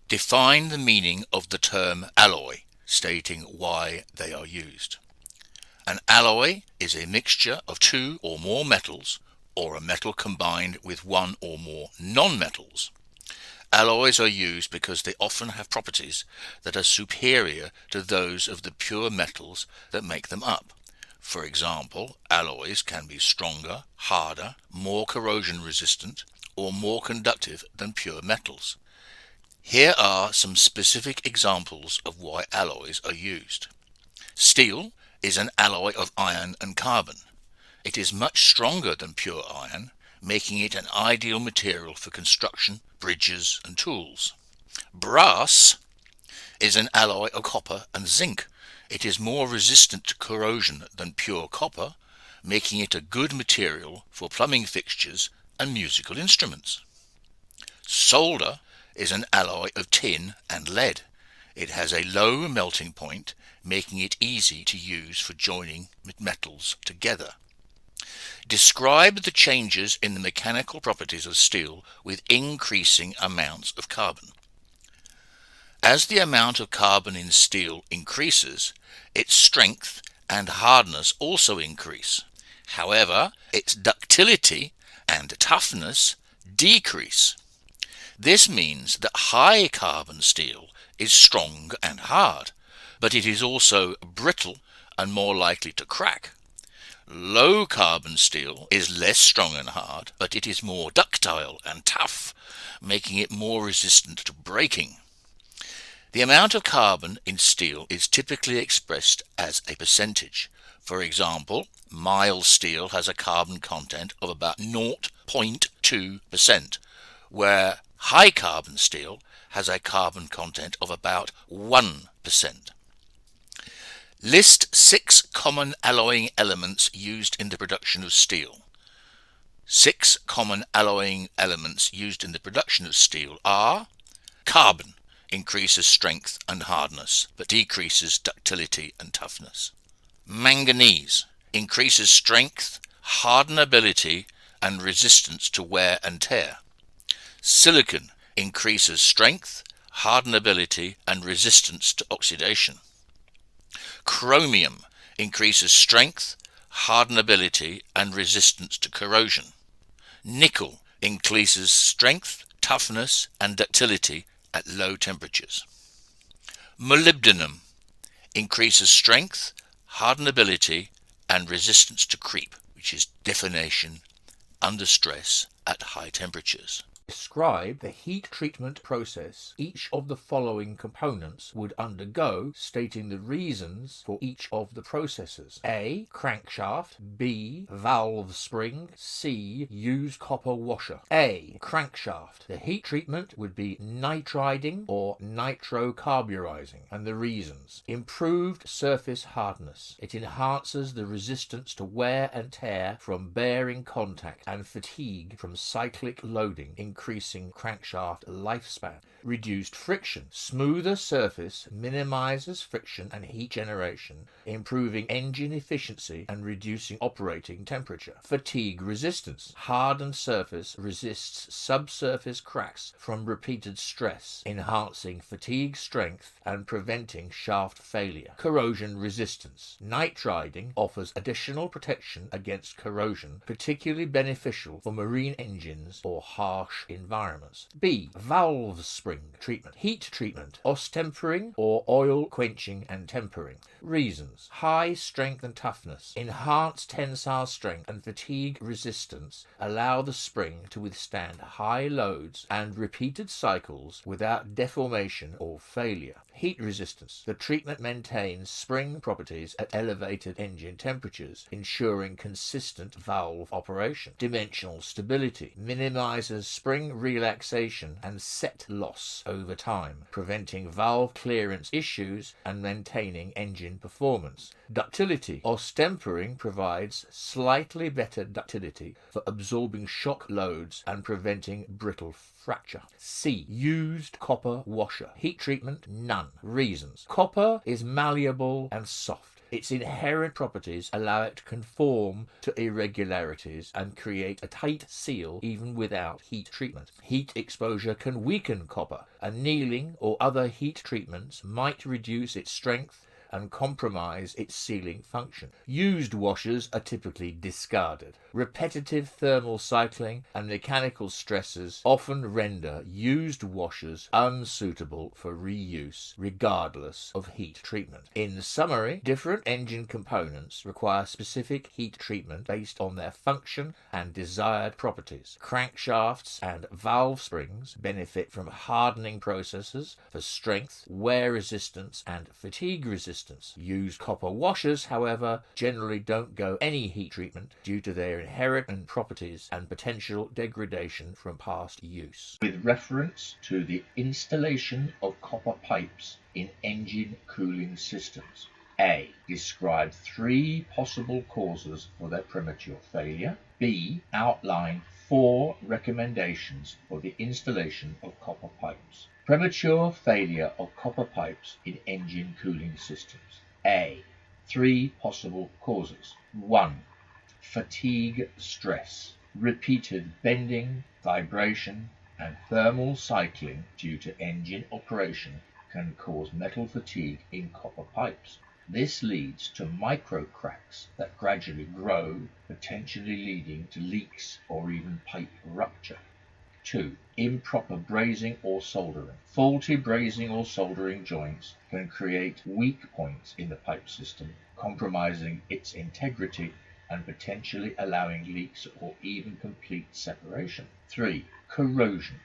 Define the meaning of the term alloy, stating why they are used. An alloy is a mixture of two or more metals, or a metal combined with one or more non-metals. Alloys are used because they often have properties that are superior to those of the pure metals that make them up. For example, alloys can be stronger, harder, more corrosion resistant, or more conductive than pure metals. Here are some specific examples of why alloys are used. Steel is an alloy of iron and carbon. It is much stronger than pure iron, making it an ideal material for construction, bridges and tools. Brass is an alloy of copper and zinc. It is more resistant to corrosion than pure copper, making it a good material for plumbing fixtures and musical instruments. Solder is an alloy of tin and lead. It has a low melting point, making it easy to use for joining metals together. Describe the changes in the mechanical properties of steel with increasing amounts of carbon. As the amount of carbon in steel increases, its strength and hardness also increase. However, its ductility and toughness decrease. This means that high carbon steel is strong and hard, but it is also brittle and more likely to crack. Low carbon steel is less strong and hard, but it is more ductile and tough, making it more resistant to breaking. The amount of carbon in steel is typically expressed as a percentage. For example, mild steel has a carbon content of about 0.2%, where high carbon steel has a carbon content of about 1%. List 6 common alloying elements used in the production of steel. 6 common alloying elements used in the production of steel are: carbon increases strength and hardness, but decreases ductility and toughness. Manganese increases strength, hardenability, and resistance to wear and tear. Silicon increases strength, hardenability, and resistance to oxidation. Chromium increases strength, hardenability, and resistance to corrosion. Nickel increases strength, toughness, and ductility at low temperatures. Molybdenum increases strength, hardenability, and resistance to creep, which is deformation under stress at high temperatures. Describe the heat treatment process each of the following components would undergo, stating the reasons for each of the processes. A. Crankshaft. B. Valve spring. C. Used copper washer. A. Crankshaft. The heat treatment would be nitriding or nitrocarburizing, and the reasons: improved surface hardness. It enhances the resistance to wear and tear from bearing contact and fatigue from cyclic loading, increasing crankshaft lifespan. Reduced friction. Smoother surface minimizes friction and heat generation, improving engine efficiency and reducing operating temperature. Fatigue resistance. Hardened surface resists subsurface cracks from repeated stress, enhancing fatigue strength and preventing shaft failure. Corrosion resistance. Nitriding offers additional protection against corrosion, particularly beneficial for marine engines or harsh environments. B. Valve spring treatment. Heat treatment, ostempering or oil quenching and tempering. Reasons: high strength and toughness, enhanced tensile strength and fatigue resistance allow the spring to withstand high loads and repeated cycles without deformation or failure. Heat resistance. The treatment maintains spring properties at elevated engine temperatures, ensuring consistent valve operation. Dimensional stability. Minimizes spring relaxation and set loss over time, preventing valve clearance issues and maintaining engine performance. Ductility. Ostempering provides slightly better ductility for absorbing shock loads and preventing brittle fracture. C. Used copper washer. Heat treatment: none. Reasons: copper is malleable and soft. Its inherent properties allow it to conform to irregularities and create a tight seal even without heat treatment. Heat exposure can weaken copper. Annealing or other heat treatments might reduce its strength and compromise its sealing function. Used washers are typically discarded. Repetitive thermal cycling and mechanical stresses often render used washers unsuitable for reuse, regardless of heat treatment. In summary, different engine components require specific heat treatment based on their function and desired properties. Crankshafts and valve springs benefit from hardening processes for strength, wear resistance, and fatigue resistance. Used copper washers, however, generally don't go any heat treatment due to their inherent properties and potential degradation from past use. With reference to the installation of copper pipes in engine cooling systems. A. Describe 3 possible causes for their premature failure. B. Outline 4 recommendations for the installation of copper pipes. Premature failure of copper pipes in engine cooling systems. A. 3 possible causes. 1. Fatigue stress. Repeated bending, vibration, and thermal cycling due to engine operation can cause metal fatigue in copper pipes. This leads to micro cracks that gradually grow, potentially leading to leaks or even pipe rupture. 2. Improper brazing or soldering. Faulty brazing or soldering joints can create weak points in the pipe system, compromising its integrity and potentially allowing leaks or even complete separation. 3. Corrosion.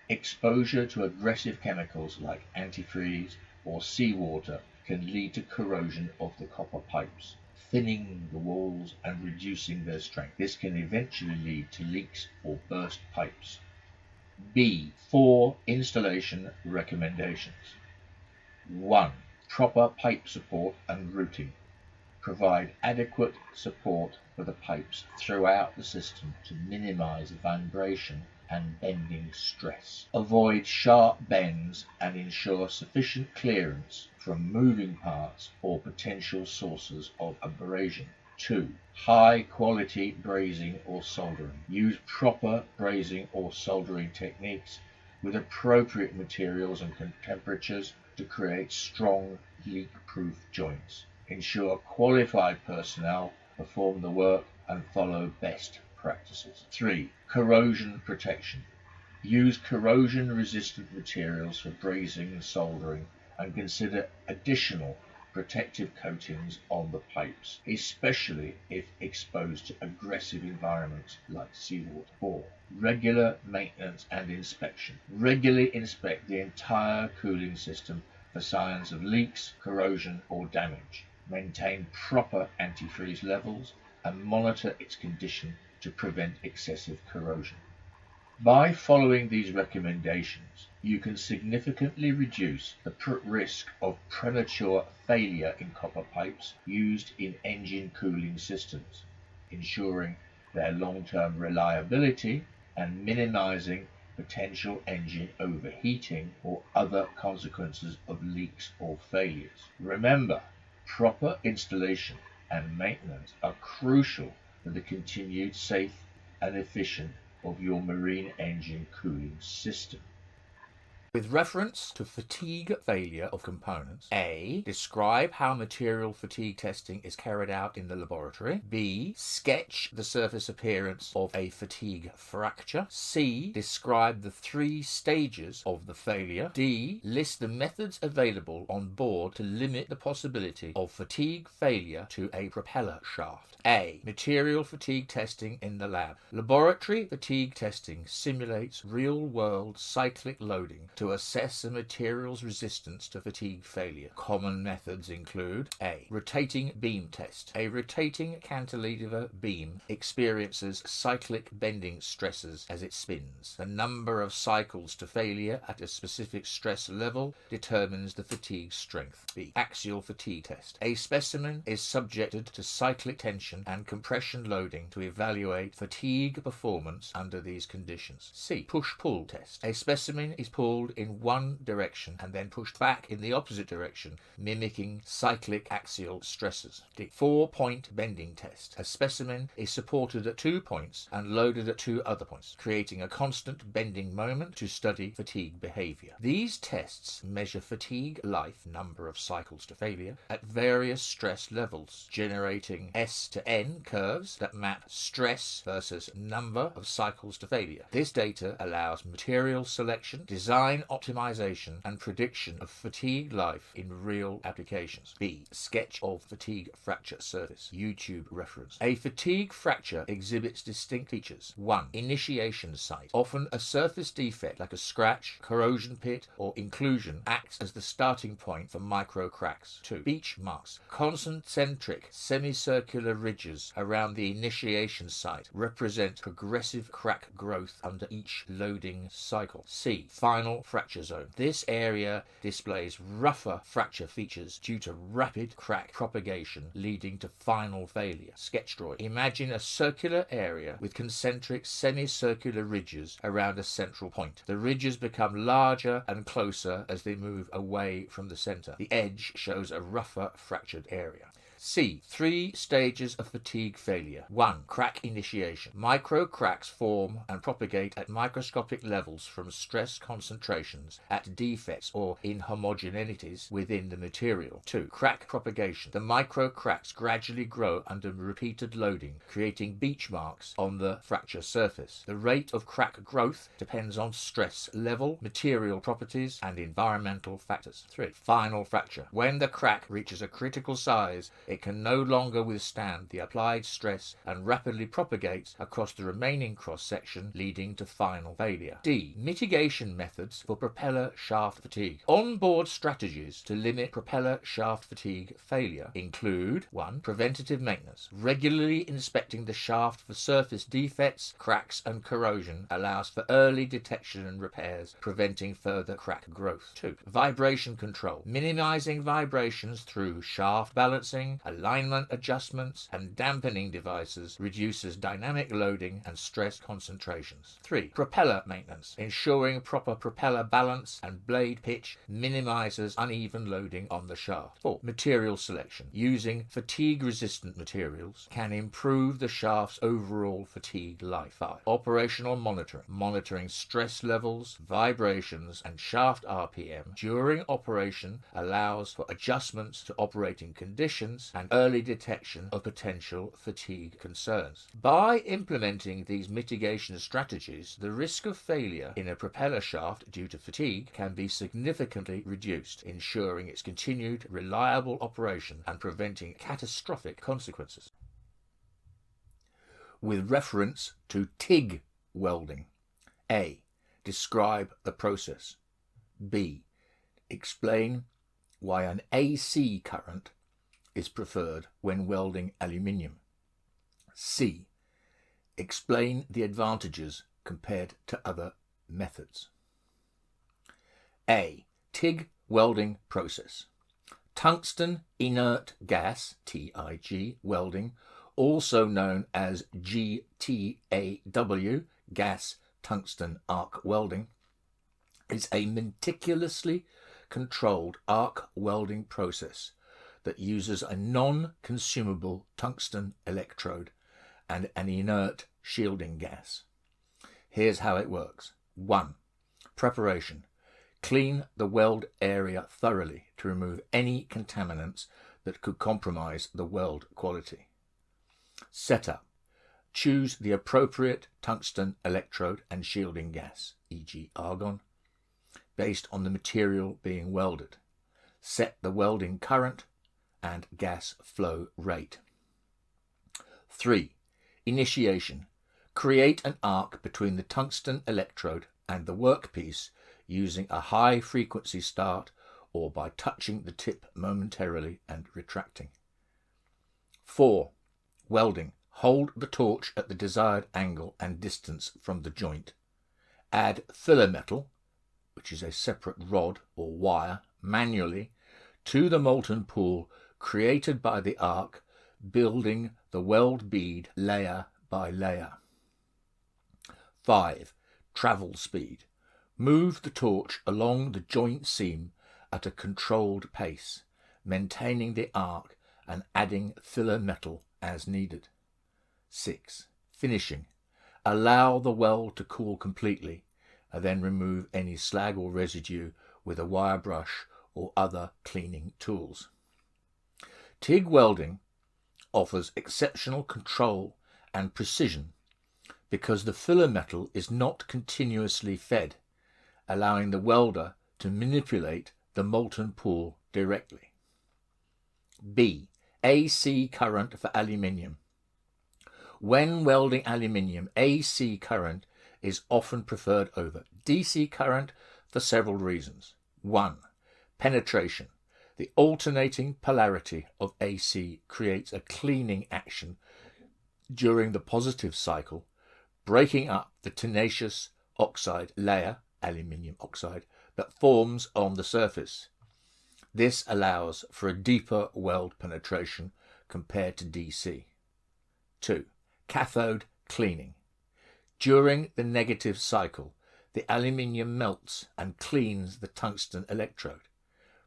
Exposure to aggressive chemicals like antifreeze or seawater can lead to corrosion of the copper pipes, thinning the walls and reducing their strength. This can eventually lead to leaks or burst pipes. B. 4 installation recommendations. 1. Proper pipe support and routing. Provide adequate support for the pipes throughout the system to minimize vibration and bending stress. Avoid sharp bends and ensure sufficient clearance from moving parts or potential sources of abrasion. 2. High quality brazing or soldering. Use proper brazing or soldering techniques with appropriate materials and temperatures to create strong leak-proof joints. Ensure qualified personnel perform the work and follow best practices. 3. Corrosion protection. Use corrosion-resistant materials for brazing and soldering and consider additional protective coatings on the pipes, especially if exposed to aggressive environments like seawater. 4. Regular maintenance and inspection. Regularly inspect the entire cooling system for signs of leaks, corrosion, or damage. Maintain proper antifreeze levels and monitor its condition to prevent excessive corrosion. By following these recommendations, you can significantly reduce the risk of premature failure in copper pipes used in engine cooling systems, ensuring their long-term reliability and minimizing potential engine overheating or other consequences of leaks or failures. Remember, proper installation and maintenance are crucial for the continued safe and efficient of your marine engine cooling system. With reference to fatigue failure of components, A. Describe how material fatigue testing is carried out in the laboratory. B. Sketch the surface appearance of a fatigue fracture. C. Describe the 3 stages of the failure. D. List the methods available on board to limit the possibility of fatigue failure to a propeller shaft. A. Material fatigue testing in the lab. Laboratory fatigue testing simulates real-world cyclic loading to assess a material's resistance to fatigue failure. Common methods include A. Rotating beam test. A rotating cantilever beam experiences cyclic bending stresses as it spins. The number of cycles to failure at a specific stress level determines the fatigue strength. B. Axial fatigue test. A specimen is subjected to cyclic tension and compression loading to evaluate fatigue performance under these conditions. C. Push-pull test. A specimen is pulled in one direction and then pushed back in the opposite direction, mimicking cyclic axial stresses. D. 4-point bending test. A specimen is supported at 2 points and loaded at 2 other points, creating a constant bending moment to study fatigue behavior. These tests measure fatigue life, number of cycles to failure, at various stress levels, generating S to N curves that map stress versus number of cycles to failure. This data allows material selection, design optimization, and prediction of fatigue life in real applications. B. Sketch of fatigue fracture surface. YouTube reference. A fatigue fracture exhibits distinct features. 1. Initiation site. Often a surface defect like a scratch, corrosion pit, or inclusion acts as the starting point for micro cracks. 2. Beach marks. Concentric semicircular ridges around the initiation site represent progressive crack growth under each loading cycle. C. Final fracture zone. This area displays rougher fracture features due to rapid crack propagation leading to final failure. Sketch drawing. Imagine a circular area with concentric semicircular ridges around a central point. The ridges become larger and closer as they move away from the center. The edge shows a rougher fractured area. C. 3 stages of fatigue failure. 1. Crack initiation. Micro cracks form and propagate at microscopic levels from stress concentrations at defects or inhomogeneities within the material. 2. Crack propagation. The micro cracks gradually grow under repeated loading, creating beach marks on the fracture surface. The rate of crack growth depends on stress level, material properties, and environmental factors. 3. Final fracture. When the crack reaches a critical size, it can no longer withstand the applied stress and rapidly propagates across the remaining cross-section, leading to final failure. D. Mitigation methods for propeller shaft fatigue. On-board strategies to limit propeller shaft fatigue failure include 1. Preventative maintenance. Regularly inspecting the shaft for surface defects, cracks, and corrosion allows for early detection and repairs, preventing further crack growth. 2. Vibration control. Minimizing vibrations through shaft balancing, alignment adjustments, and dampening devices reduces dynamic loading and stress concentrations. 3. Propeller maintenance. Ensuring proper propeller balance and blade pitch minimizes uneven loading on the shaft. 4. Material selection. Using fatigue-resistant materials can improve the shaft's overall fatigue life. 5. Operational monitoring. Monitoring stress levels, vibrations, and shaft RPM during operation allows for adjustments to operating conditions and early detection of potential fatigue concerns. By implementing these mitigation strategies, the risk of failure in a propeller shaft due to fatigue can be significantly reduced, ensuring its continued reliable operation and preventing catastrophic consequences. With reference to TIG welding. A. Describe the process. B. Explain why an AC current is preferred when welding aluminium. C. Explain the advantages compared to other methods. A. TIG welding process. Tungsten inert gas, TIG, welding, also known as GTAW, gas tungsten arc welding, is a meticulously controlled arc welding process that uses a non-consumable tungsten electrode and an inert shielding gas. Here's how it works. 1. Preparation. Clean the weld area thoroughly to remove any contaminants that could compromise the weld quality. Setup. Choose the appropriate tungsten electrode and shielding gas, e.g. argon, based on the material being welded. Set the welding current and gas flow rate. 3. Initiation. Create an arc between the tungsten electrode and the workpiece using a high frequency start or by touching the tip momentarily and retracting. 4. Welding. Hold the torch at the desired angle and distance from the joint. Add filler metal, which is a separate rod or wire, manually to the molten pool created by the arc, building the weld bead layer by layer. 5. Travel speed. Move the torch along the joint seam at a controlled pace, maintaining the arc and adding filler metal as needed. 6. Finishing. Allow the weld to cool completely and then remove any slag or residue with a wire brush or other cleaning tools. TIG welding offers exceptional control and precision because the filler metal is not continuously fed, allowing the welder to manipulate the molten pool directly. B. AC current for aluminium. When welding aluminium, AC current is often preferred over DC current for several reasons. 1. Penetration. The alternating polarity of AC creates a cleaning action during the positive cycle, breaking up the tenacious oxide layer, aluminium oxide, that forms on the surface. This allows for a deeper weld penetration compared to DC. 2. Cathode cleaning. During the negative cycle, the aluminium melts and cleans the tungsten electrode,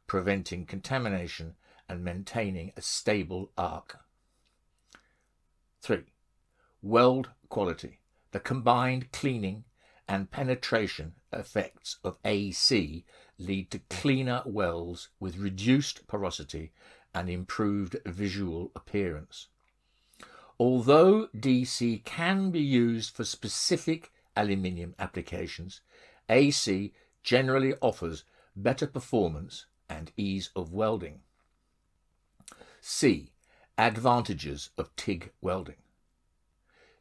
preventing contamination and maintaining a stable arc. 3. Weld quality. The combined cleaning and penetration effects of AC lead to cleaner welds with reduced porosity and improved visual appearance. Although DC can be used for specific aluminium applications, AC generally offers better performance and ease of welding. C. Advantages of TIG welding.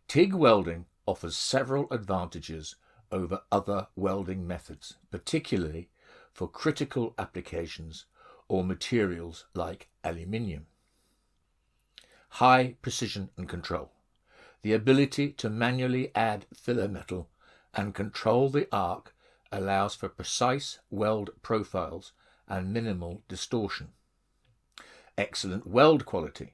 TIG welding offers several advantages over other welding methods, particularly for critical applications or materials like aluminium. High precision and control. The ability to manually add filler metal and control the arc allows for precise weld profiles and minimal distortion. Excellent weld quality.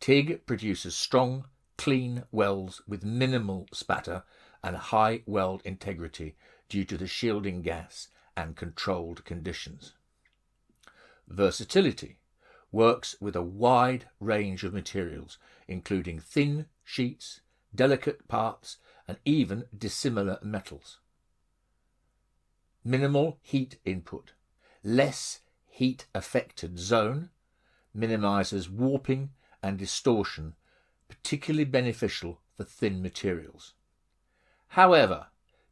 TIG produces strong, clean welds with minimal spatter and high weld integrity due to the shielding gas and controlled conditions. Versatility. Works with a wide range of materials, including thin sheets, delicate parts, and even dissimilar metals. Minimal heat input. Less heat affected zone minimizes warping and distortion, particularly beneficial for thin materials. However,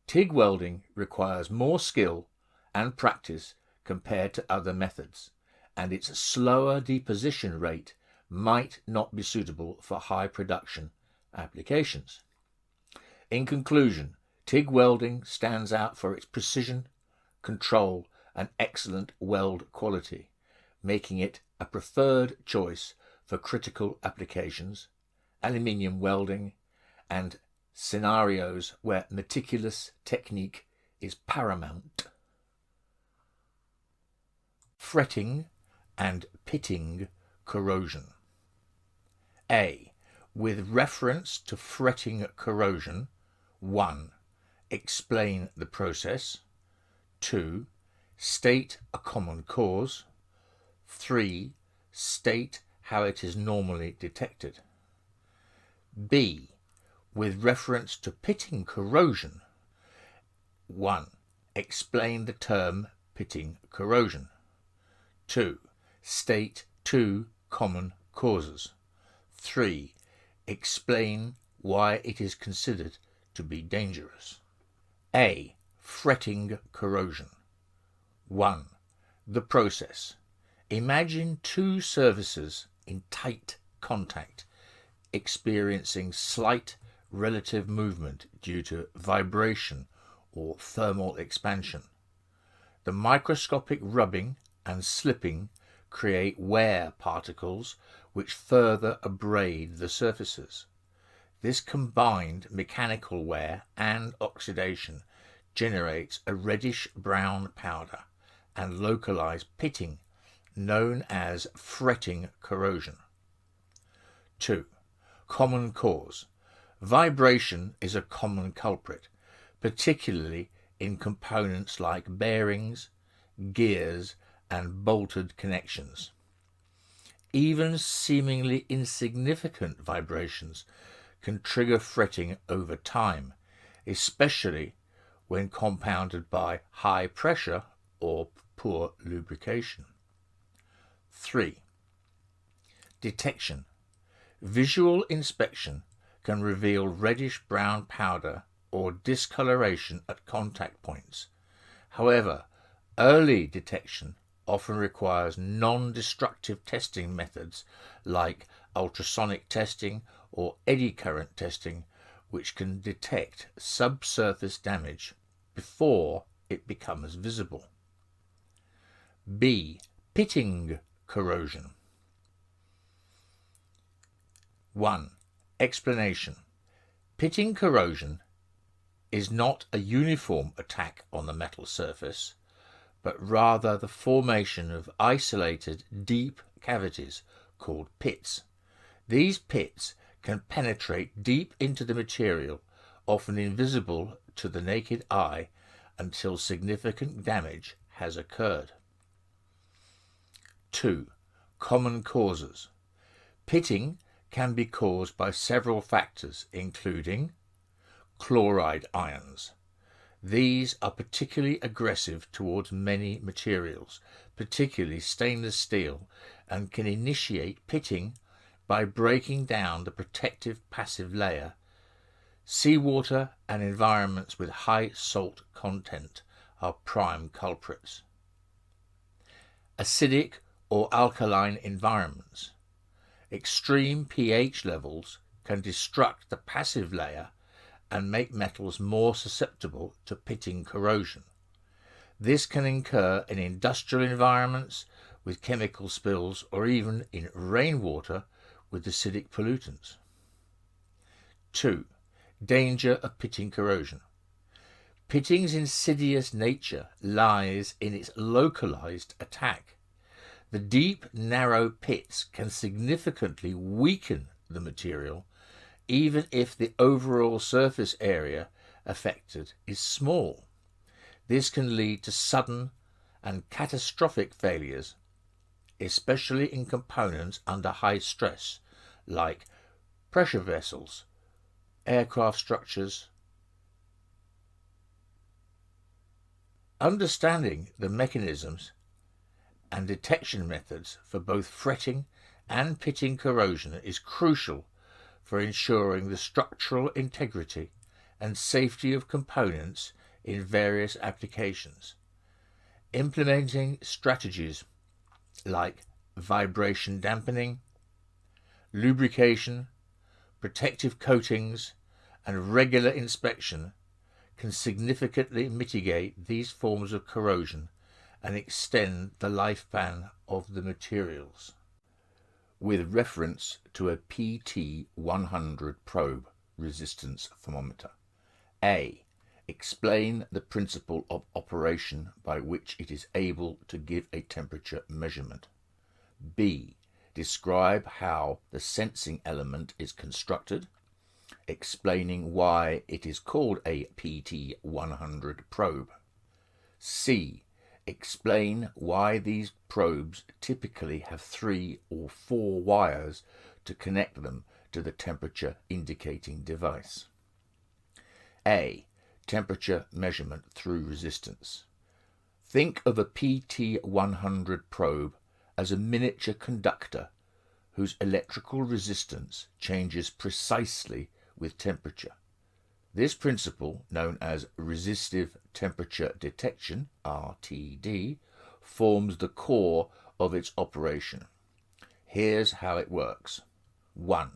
TIG welding requires more skill and practice compared to other methods, and its slower deposition rate might not be suitable for high production applications. In conclusion, TIG welding stands out for its precision, control, and excellent weld quality, making it a preferred choice for critical applications, aluminium welding, and scenarios where meticulous technique is paramount. Fretting and pitting corrosion. A. With reference to fretting corrosion, 1. Explain the process. 2. State a common cause. 3. State how it is normally detected. B. With reference to pitting corrosion, 1. Explain the term pitting corrosion. 2. State 2 common causes. 3. Explain why it is considered to be dangerous. A. Fretting corrosion. 1. The process. Imagine two surfaces in tight contact, experiencing slight relative movement due to vibration or thermal expansion. The microscopic rubbing and slipping create wear particles which further abrade the surfaces. This combined mechanical wear and oxidation generates a reddish-brown powder and localized pitting known as fretting corrosion. 2. Common cause. Vibration is a common culprit, particularly in components like bearings, gears, and bolted connections. Even seemingly insignificant vibrations can trigger fretting over time, especially when compounded by high pressure or poor lubrication. 3. Detection. Visual inspection can reveal reddish-brown powder or discoloration at contact points. However, early detection often requires non-destructive testing methods like ultrasonic testing or eddy current testing, which can detect subsurface damage before it becomes visible. B. Pitting corrosion. 1. Explanation. Pitting corrosion is not a uniform attack on the metal surface, but rather the formation of isolated deep cavities called pits. These pits can penetrate deep into the material, often invisible to the naked eye, until significant damage has occurred. 2. Common causes. Pitting can be caused by several factors, including chloride ions. These are particularly aggressive towards many materials, particularly stainless steel, and can initiate pitting by breaking down the protective passive layer. Seawater and environments with high salt content are prime culprits. Acidic or alkaline environments. Extreme pH levels can destruct the passive layer and make metals more susceptible to pitting corrosion. This can occur in industrial environments with chemical spills or even in rainwater with acidic pollutants. 2. Danger of pitting corrosion. Pitting's insidious nature lies in its localized attack. The deep, narrow pits can significantly weaken the material, even if the overall surface area affected is small. This can lead to sudden and catastrophic failures, especially in components under high stress, like pressure vessels, aircraft structures. Understanding the mechanisms and detection methods for both fretting and pitting corrosion is crucial for ensuring the structural integrity and safety of components in various applications. Implementing strategies like vibration dampening, lubrication, protective coatings, and regular inspection can significantly mitigate these forms of corrosion and extend the lifespan of the materials. With reference to a PT100 probe resistance thermometer. A. Explain the principle of operation by which it is able to give a temperature measurement. B. Describe how the sensing element is constructed, explaining why it is called a PT100 probe. C. Explain why these probes typically have 3 or 4 wires to connect them to the temperature indicating device. A. Temperature measurement through resistance. Think of a PT100 probe as a miniature conductor whose electrical resistance changes precisely with temperature. This principle, known as resistive temperature detection, RTD, forms the core of its operation. Here's how it works. 1.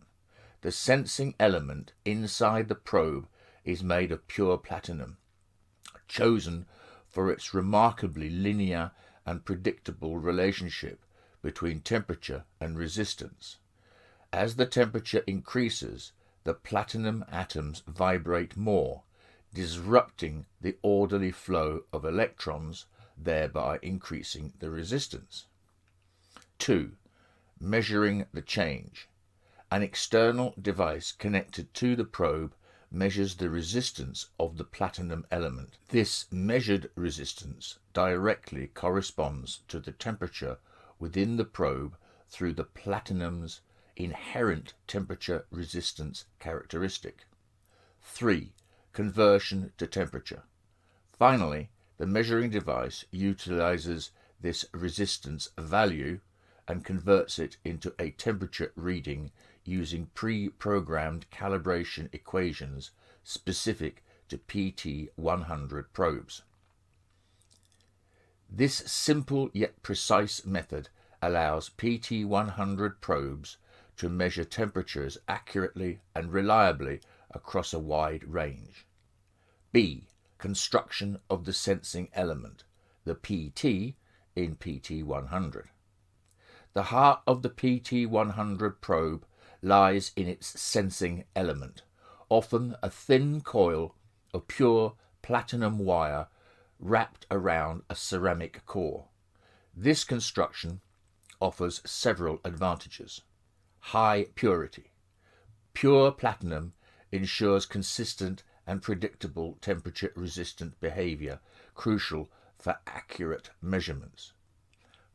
The sensing element inside the probe is made of pure platinum, chosen for its remarkably linear and predictable relationship between temperature and resistance. As the temperature increases, the platinum atoms vibrate more, disrupting the orderly flow of electrons, thereby increasing the resistance. 2. Measuring the change. An external device connected to the probe measures the resistance of the platinum element. This measured resistance directly corresponds to the temperature within the probe through the platinum's inherent temperature resistance characteristic. 3. Conversion to temperature. Finally, the measuring device utilizes this resistance value and converts it into a temperature reading using pre-programmed calibration equations specific to PT100 probes. This simple yet precise method allows PT100 probes to measure temperatures accurately and reliably across a wide range. B. Construction of the sensing element, the PT in PT100. The heart of the PT100 probe lies in its sensing element, often a thin coil of pure platinum wire wrapped around a ceramic core. This construction offers several advantages. High purity. Pure platinum ensures consistent and predictable temperature-resistant behavior, crucial for accurate measurements.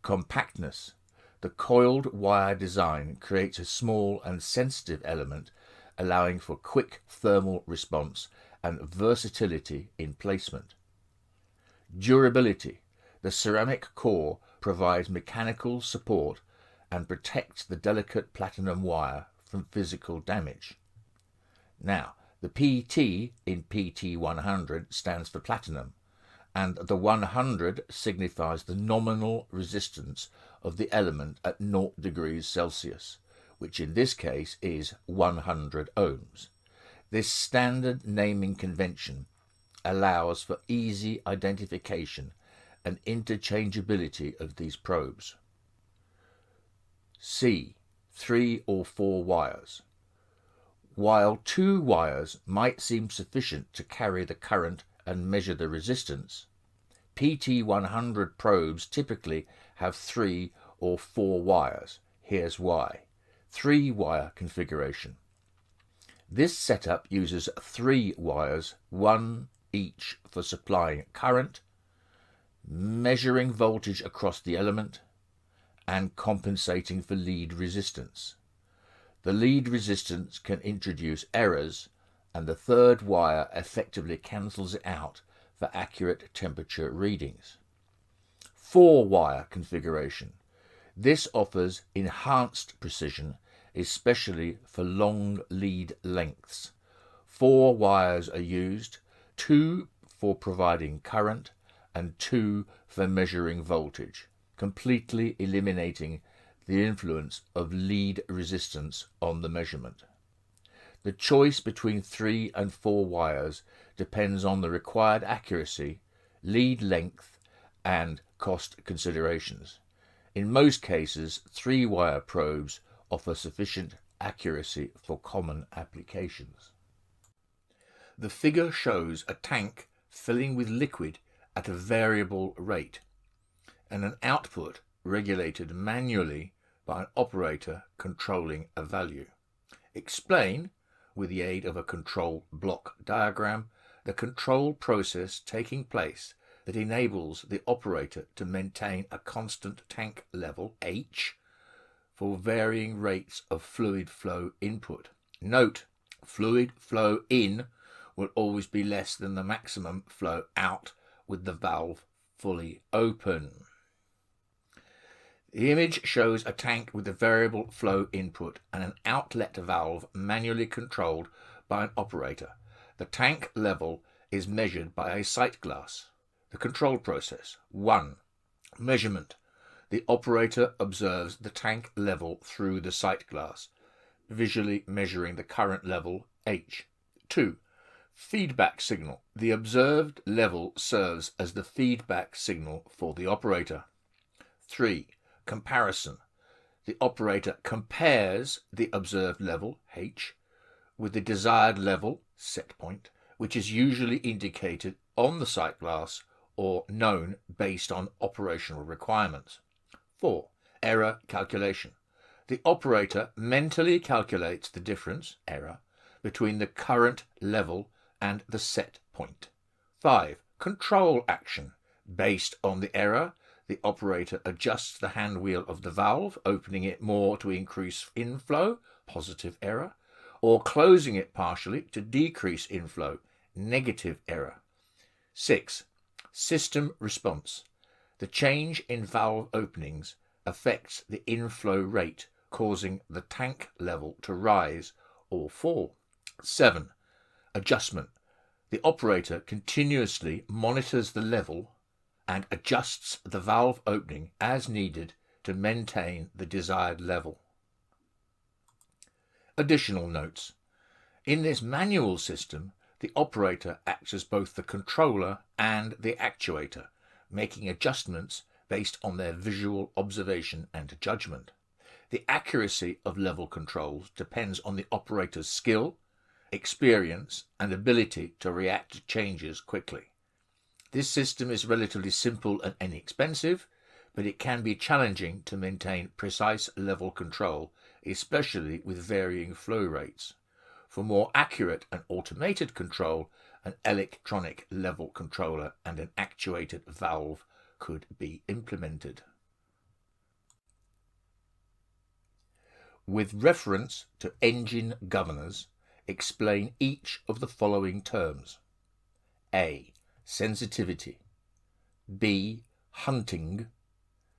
Compactness. The coiled wire design creates a small and sensitive element, allowing for quick thermal response and versatility in placement. Durability. The ceramic core provides mechanical support and protects the delicate platinum wire from physical damage. Now, the PT in PT100 stands for platinum, and the 100 signifies the nominal resistance of the element at 0 degrees Celsius, which in this case is 100 ohms. This standard naming convention allows for easy identification and interchangeability of these probes. C. 3 or 4 wires. While 2 wires might seem sufficient to carry the current and measure the resistance, PT100 probes typically have 3 or 4 wires. Here's why. 3-wire configuration. This setup uses 3 wires, 1 each for supplying current, measuring voltage across the element, and compensating for lead resistance. The lead resistance can introduce errors, and the 3rd wire effectively cancels it out for accurate temperature readings. 4-wire configuration. This offers enhanced precision, especially for long lead lengths. 4 wires are used, 2 for providing current and 2 for measuring voltage, completely eliminating the influence of lead resistance on the measurement. The choice between 3 and 4 wires depends on the required accuracy, lead length, and cost considerations. In most cases, 3-wire probes offer sufficient accuracy for common applications. The figure shows a tank filling with liquid at a variable rate and an output regulated manually by an operator controlling a value. Explain, with the aid of a control block diagram, the control process taking place that enables the operator to maintain a constant tank level, H, for varying rates of fluid flow input. Note, fluid flow in will always be less than the maximum flow out with the valve fully open. The image shows a tank with a variable flow input and an outlet valve manually controlled by an operator. The tank level is measured by a sight glass. The control process. 1. Measurement. The operator observes the tank level through the sight glass, visually measuring the current level, H. 2. Feedback signal. The observed level serves as the feedback signal for the operator. 3. Comparison. The operator compares the observed level, H, with the desired level, set point, which is usually indicated on the sight glass or known based on operational requirements. 4. Error calculation. The operator mentally calculates the difference, error, between the current level and the set point. 5. Control action. Based on the error, the operator adjusts the hand wheel of the valve, opening it more to increase inflow, positive error, or closing it partially to decrease inflow, negative error. 6. System response. The change in valve openings affects the inflow rate, causing the tank level to rise or fall. 7. Adjustment. The operator continuously monitors the level and adjusts the valve opening as needed to maintain the desired level. Additional notes. In this manual system, the operator acts as both the controller and the actuator, making adjustments based on their visual observation and judgment. The accuracy of level controls depends on the operator's skill, experience, and ability to react to changes quickly. This system is relatively simple and inexpensive, but it can be challenging to maintain precise level control, especially with varying flow rates. For more accurate and automated control, an electronic level controller and an actuated valve could be implemented. With reference to engine governors, explain each of the following terms. A. Sensitivity. B. Hunting.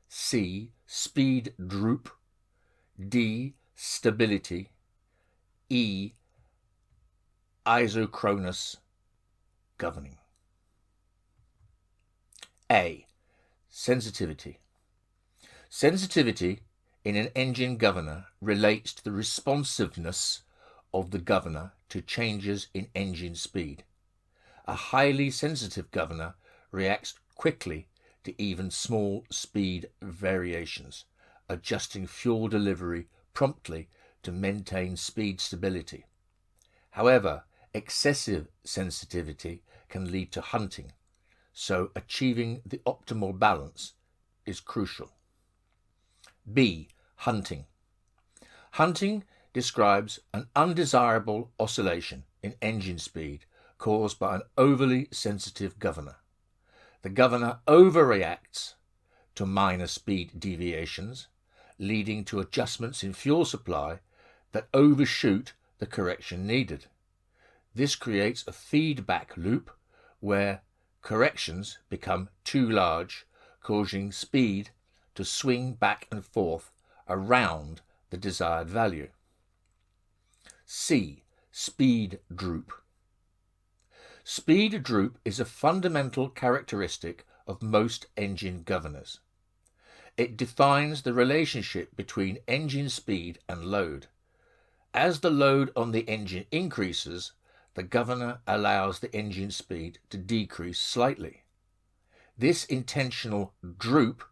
C. Speed droop. D. Stability. E. Isochronous governing. A. Sensitivity. Sensitivity in an engine governor relates to the responsiveness of the governor to changes in engine speed. A highly sensitive governor reacts quickly to even small speed variations, adjusting fuel delivery promptly to maintain speed stability. However, excessive sensitivity can lead to hunting, so achieving the optimal balance is crucial. B. Hunting. Hunting describes an undesirable oscillation in engine speed caused by an overly sensitive governor. The governor overreacts to minor speed deviations, leading to adjustments in fuel supply that overshoot the correction needed. This creates a feedback loop where corrections become too large, causing speed to swing back and forth around the desired value. C. Speed droop. Speed droop is a fundamental characteristic of most engine governors. It defines the relationship between engine speed and load. As the load on the engine increases, the governor allows the engine speed to decrease slightly. This intentional droop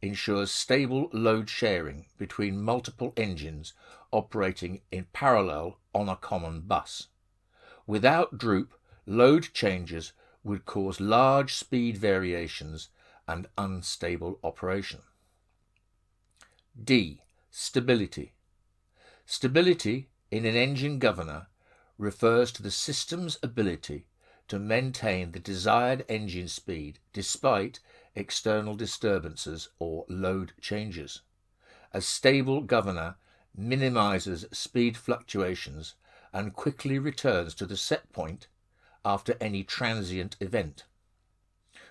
ensures stable load sharing between multiple engines operating in parallel on a common bus. Without droop, load changes would cause large speed variations and unstable operation. D. Stability. Stability in an engine governor refers to the system's ability to maintain the desired engine speed despite external disturbances or load changes. A stable governor minimizes speed fluctuations and quickly returns to the set point after any transient event.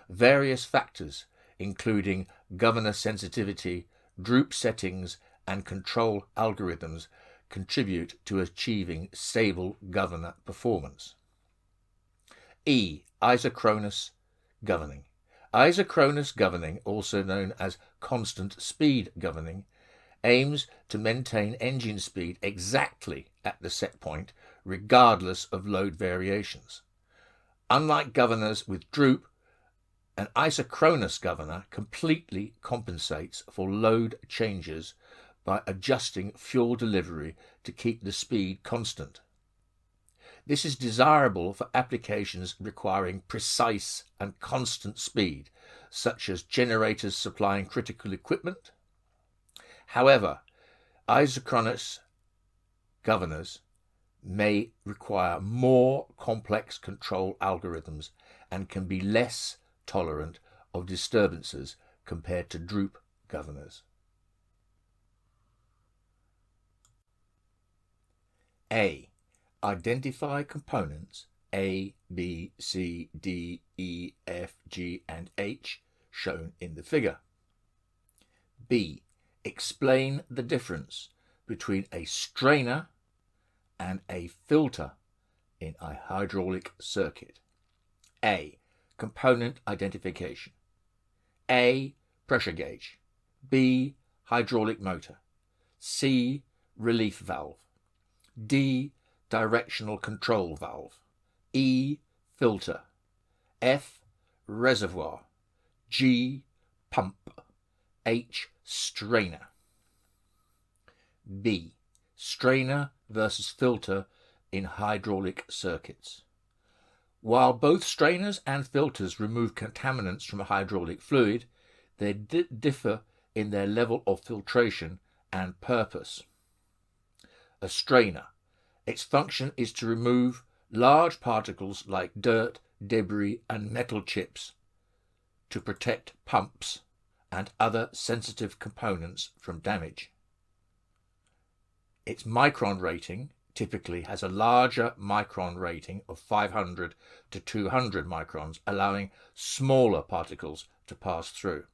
Various factors, including governor sensitivity, droop settings, and control algorithms, contribute to achieving stable governor performance. E. Isochronous governing. Isochronous governing, also known as constant speed governing, aims to maintain engine speed exactly at the set point, regardless of load variations. Unlike governors with droop, an isochronous governor completely compensates for load changes by adjusting fuel delivery to keep the speed constant. This is desirable for applications requiring precise and constant speed, such as generators supplying critical equipment. However, isochronous governors may require more complex control algorithms and can be less tolerant of disturbances compared to droop governors. A. Identify components A, B, C, D, E, F, G, and H shown in the figure. B. Explain the difference between a strainer and a filter in a hydraulic circuit. A. Component identification. A. Pressure gauge. B. Hydraulic motor. C. Relief valve. D. Directional control valve. E. Filter. F. Reservoir. G. Pump. H. Strainer. B. Strainer versus filter in hydraulic circuits. While both strainers and filters remove contaminants from a hydraulic fluid, they differ in their level of filtration and purpose. A strainer. Its function is to remove large particles like dirt, debris, and metal chips to protect pumps and other sensitive components from damage. Its micron rating typically has a larger micron rating of 500 to 200 microns, allowing smaller particles to pass through.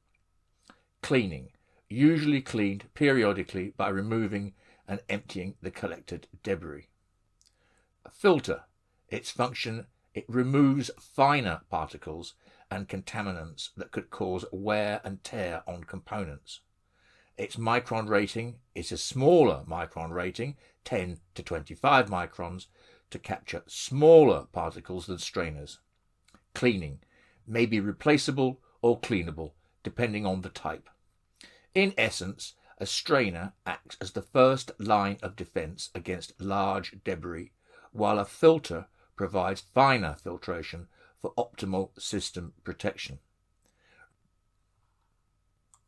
Cleaning. Usually cleaned periodically by removing and emptying the collected debris. A filter. Its function, it removes finer particles and contaminants that could cause wear and tear on components. Its micron rating is a smaller micron rating, 10 to 25 microns, to capture smaller particles than strainers. Cleaning may be replaceable or cleanable, depending on the type. In essence, a strainer acts as the first line of defense against large debris, while a filter provides finer filtration for optimal system protection.